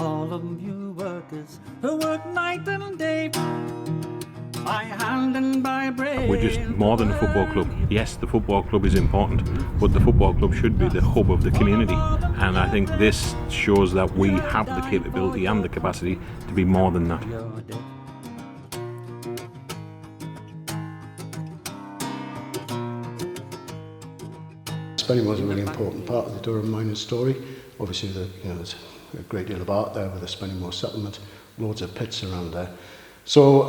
all of you workers who work night and day, by hand and by brain. We're just more than a football club. Yes, the football club is important, but the football club should be the hub of the community. And I think this shows that we have the capability and the capacity to be more than that. Spennymoor is a really important part of the Durham Miners story. Obviously, there's a great deal of art there with the Spennymoor settlement, loads of pits around there. So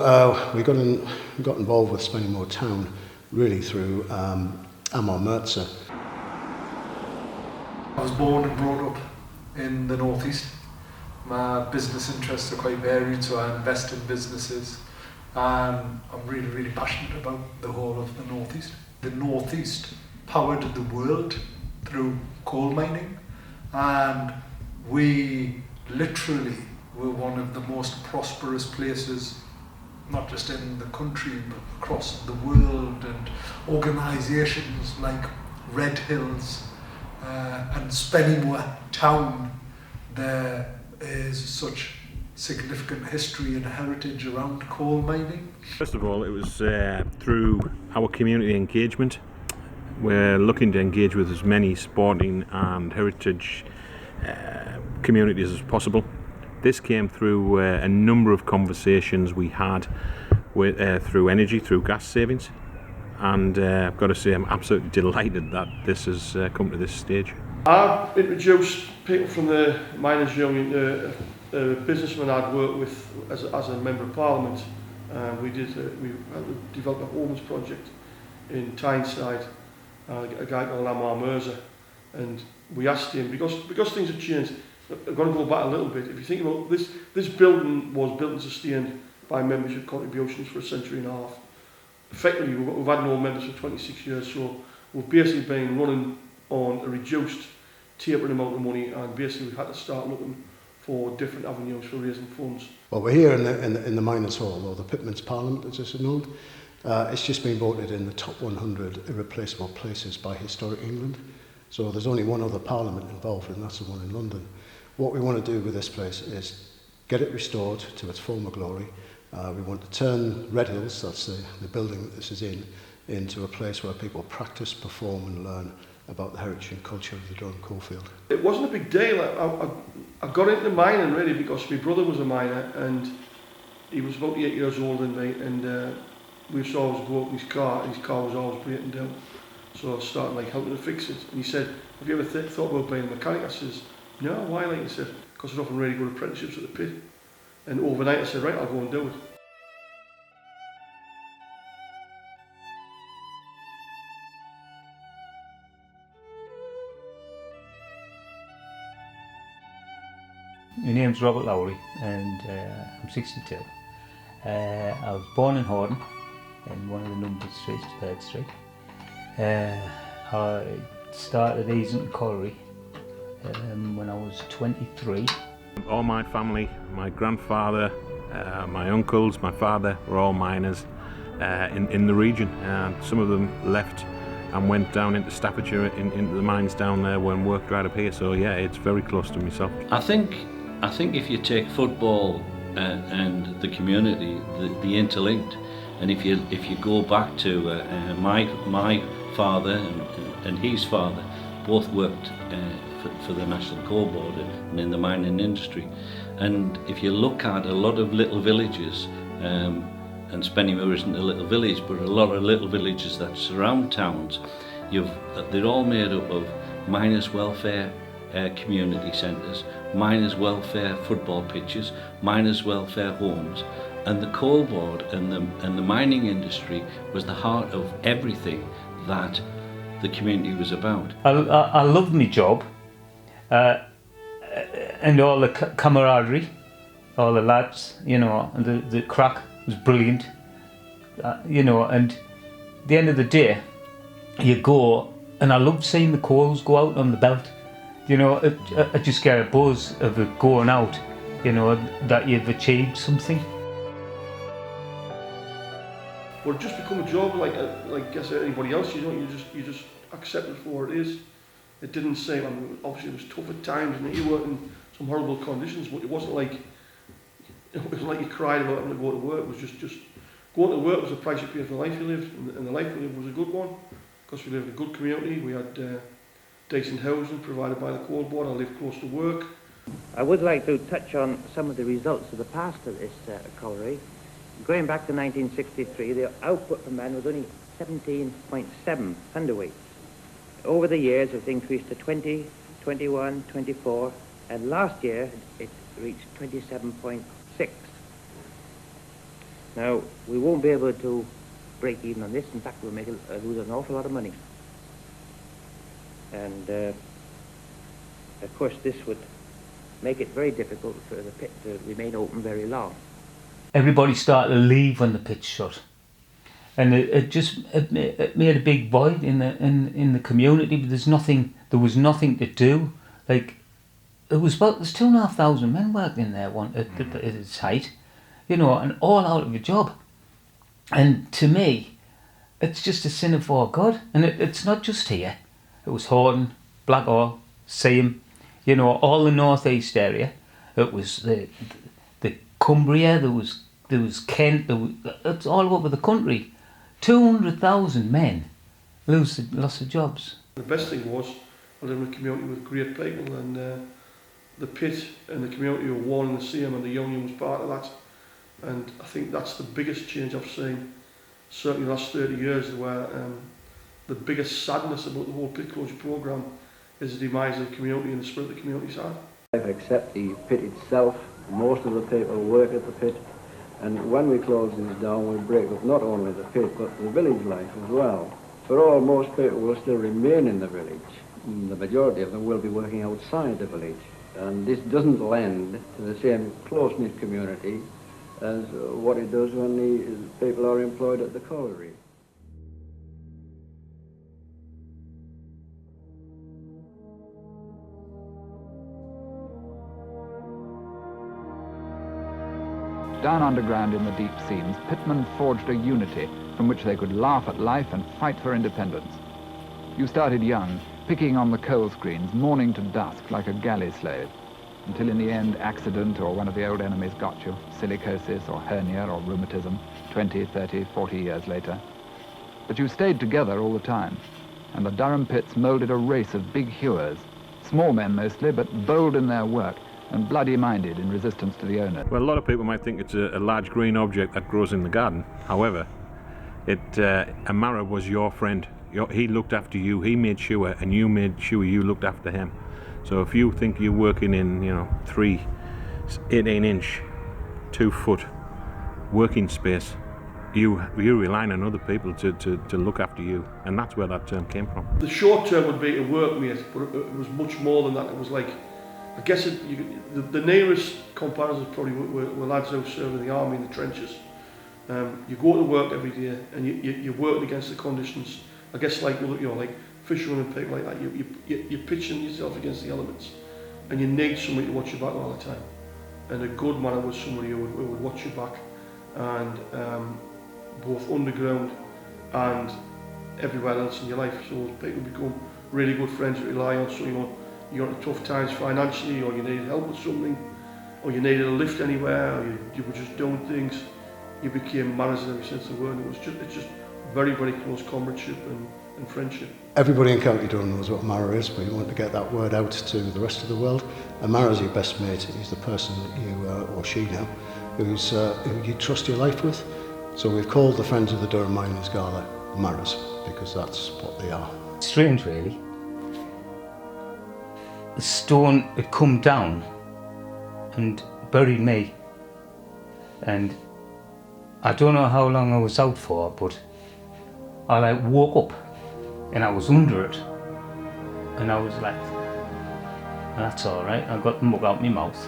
we got involved with Spennymoor Town really through Marra. I was born and brought up in the northeast. My business interests are quite varied, so I invest in businesses. I'm really, really passionate about the whole of the northeast. The northeast powered the world through coal mining, and we literally were one of the most prosperous places, not just in the country but across the world, and organisations like Red Hills and Spennymoor Town. There is such significant history and heritage around coal mining. First of all, it was through our community engagement. We're looking to engage with as many sporting and heritage communities as possible. This came through a number of conversations we had with, through energy, through gas savings, and I've got to say I'm absolutely delighted that this has come to this stage. I've introduced people from the Miners Union to a businessman I'd worked with as a Member of Parliament, and we developed a homes project in Tyneside, a guy called Marra, and we asked him, because things have changed. I'm going to go back a little bit. If you think about this building was built and sustained by membership contributions for a century and a half. Effectively, we've had no members for 26 years, so we've basically been running on a reduced, tapering amount of money, and basically we've had to start looking for different avenues for raising funds. Well, we're here in the Miners Hall, or the Pitman's Parliament, as it's known. It's just been voted in the top 100 irreplaceable places by Historic England. So there's only one other parliament involved, and that's the one in London. What we want to do with this place is get it restored to its former glory. We want to turn Red Hills, that's the building that this is in, into a place where people practice, perform and learn about the heritage and culture of the Durham coalfield. It wasn't a big deal. I got into mining really because my brother was a miner, and he was about 8 years older than me, and we saw us go out in his car, and his car was always breaking down. So I started helping to fix it, and he said, have you ever thought about being a mechanic? I says, no, why? He said, because there's often really good apprenticeships at the pit. And overnight I said, right, I'll go and do it. My name's Robert Lowry, and I'm 62. I was born in Horton, in one of the numbered streets, 3rd Street. I started easing colliery when I was 23. All my family, my grandfather, my uncles, my father were all miners in the region, and some of them left and went down into Staffordshire, into the mines down there when work dried up here. So yeah, it's very close to myself. I think if you take football and the community, the interlinked, and if you go back to my father and his father, both worked for the National Coal Board and in the mining industry. And if you look at a lot of little villages, and Spennymoor isn't a little village, but a lot of little villages that surround towns, they're all made up of miners' welfare community centres, miners' welfare football pitches, miners' welfare homes, and the coal board and the mining industry was the heart of everything that the community was about. I loved my job, and all the camaraderie, all the lads, and the crack was brilliant, and at the end of the day, you go, and I loved seeing the coals go out on the belt. I just get a buzz of it going out, that you've achieved something. Well, it just become a job like anybody else. You just accept it for what it is. It didn't say, obviously it was tough at times, and you're working some horrible conditions, but it wasn't like you cried about having to go to work. It was just going to work was the price you paid for the life you lived, and the life we lived was a good one, because we lived in a good community. We had decent housing provided by the coal board. I lived close to work. I would like to touch on some of the results of the past of this colliery. Going back to 1963, the output per man was only 17.7 hundredweights. Over the years, it's increased to 20, 21, 24, and last year it reached 27.6. Now, we won't be able to break even on this. In fact, we'll lose an awful lot of money. And, of course, this would make it very difficult for the pit to remain open very long. Everybody started to leave when the pit shut, and it made a big void in the community. But there was nothing to do. Like there's 2,500 men working in there at its height, you know, and all out of a job. And to me, it's just a sin before God. And it's not just here. It was Horden, Blackhall, Seaham, you know, all the northeast area. It was the Cumbria, there was Kent, it's all over the country. 200,000 men lost their jobs. The best thing was I lived in a community with great people, and the pit and the community were one and the same, and the union was part of that. And I think that's the biggest change I've seen, certainly the last 30 years, where the biggest sadness about the whole pit closure programme is the demise of the community and the spirit the community's had. Except the pit itself, most of the people work at the pit, and when we close this down, we break up not only the pit but the village life as well. For all, most people will still remain in the village. The majority of them will be working outside the village, and this doesn't lend to the same close-knit community as what it does when the people are employed at the colliery. Down underground in the deep seams, pitmen forged a unity from which they could laugh at life and fight for independence. You started young, picking on the coal screens, morning to dusk like a galley slave, until in the end accident or one of the old enemies got you, silicosis or hernia or rheumatism, 20, 30, 40 years later. But you stayed together all the time, and the Durham pits moulded a race of big hewers, small men mostly, but bold in their work, and bloody-minded in resistance to the owner. Well, a lot of people might think it's a large green object that grows in the garden. However, Marra was your friend. He looked after you, he made sure, and you made sure you looked after him. So if you think you're working in, 18-inch, 2-foot working space, you're relying on other people to look after you, and that's where that term came from. The short term would be a workmate, but it was much more than that. It was like, I guess the nearest comparisons probably were lads who served in the army in the trenches. You go to work every day and you're working against the conditions. I guess like fishermen and people like that. You're pitching yourself against the elements, and you need somebody to watch your back all the time. And a good man was somebody who would watch your back, and both underground and everywhere else in your life. So people become really good friends that rely on. So you're in tough times financially, or you needed help with something, or you needed a lift anywhere, or you were just doing things, you became managers in every sense of the word. It's just very, very close comradeship and friendship. Everybody in County Durham knows what Marra is, but you want to get that word out to the rest of the world. And Marra's your best mate. He's the person that you, or she now, who you trust your life with. So we've called the Friends of the Durham Miners Gala Marras, because that's what they are. Strange, really. The stone had come down and buried me, and I don't know how long I was out for, but I woke up and I was under it, and I was like, that's all right. I got the mug out my mouth,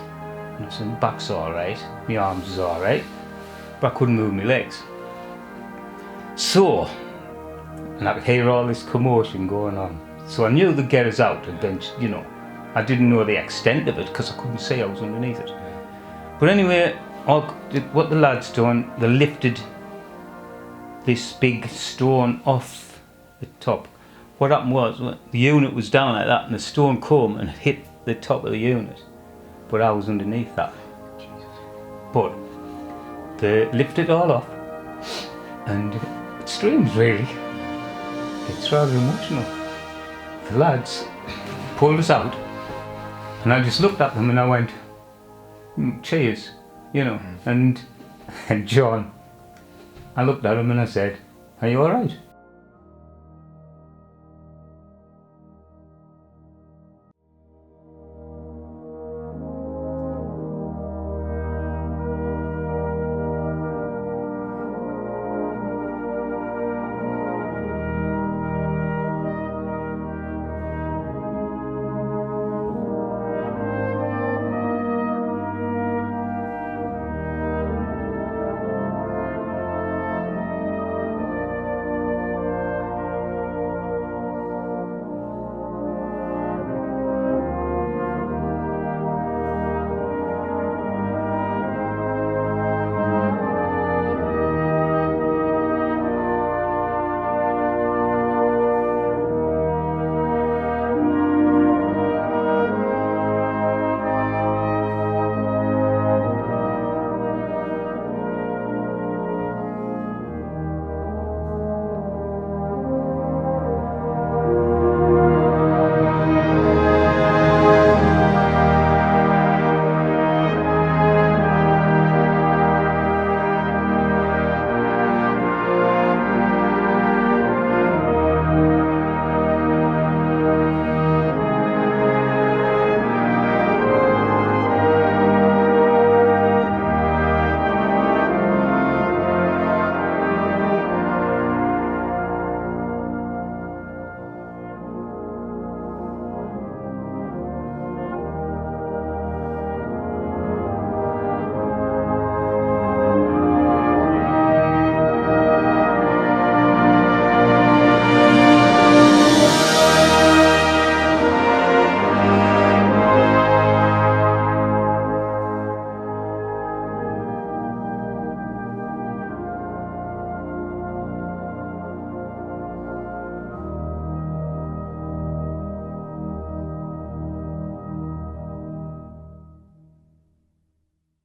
and I said, my back's all right, my arms is all right, but I couldn't move my legs. So, and I could hear all this commotion going on, so I knew they'd get us out, and then, I didn't know the extent of it because I couldn't see I was underneath it. But anyway, what the lads done, they lifted this big stone off the top. What happened was, the unit was down like that, and the stone came and hit the top of the unit. but I was underneath that. But they lifted it all off, and it's strange really. It's rather emotional. The lads pulled us out, and I just looked at them and I went, cheers, you know. And John, I looked at him and I said, are you alright?